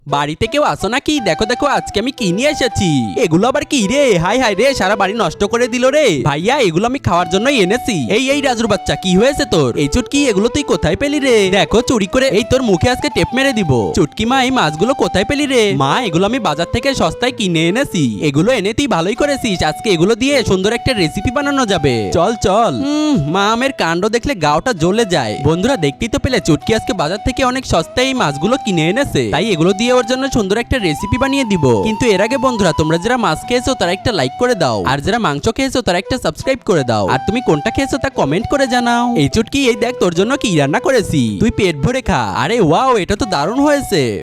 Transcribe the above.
বাড়িতে কেউ আসো নাকি? দেখো দেখো আজকে আমি কি নিয়ে এসেছি। এগুলো আবার কি রে? হাই হাই রে, সারা বাড়ি নষ্ট করে দিল রে। ভাইয়া এগুলো আমি খাওয়ার জন্যই এনেছি। এই রাজুর বাচ্চা, কি হয়েছে তোর? এই চুটকি এগুলো তুই কোথায় পেলি রে? দেখো চুরি করে এই তোর মুখে আজকে টেপ মেরে দিব। চুটকি মা এই মাছগুলো কোথায় পেলি রে? মা এগুলো আমি বাজার থেকে সস্তায় কিনে এনেছি। এগুলো এনে তুই ভালোই করেছিস, আজকে এগুলো দিয়ে সুন্দর একটা রেসিপি বানানো যাবে। চল চল। মা আমের কাণ্ড দেখলে গাওটা জ্বলে যায়। বন্ধুরা দেখতেই তো পেলে, চুটকি আজকে বাজার থেকে অনেক সস্তায় এই মাছগুলো কিনে এনেছে, তাই এগুলো দিয়ে ওর জন্য সুন্দর একটা রেসিপি বানিয়ে দিব। কিন্তু এর আগে বন্ধুরা, তোমরা যারা মাছ খেয়েছো তারা একটা লাইক করে দাও, আর যারা মাংস খেয়েছো তারা একটা সাবস্ক্রাইব করে দাও, আর তুমি কোনটা খেয়েছো তা কমেন্ট করে জানাও। এই চুটকি, এই দেখ তোর জন্য কি রান্না করেছি, তুই পেট ভরে খা। আরে ওয়াও, এটা তো দারুণ হয়েছে।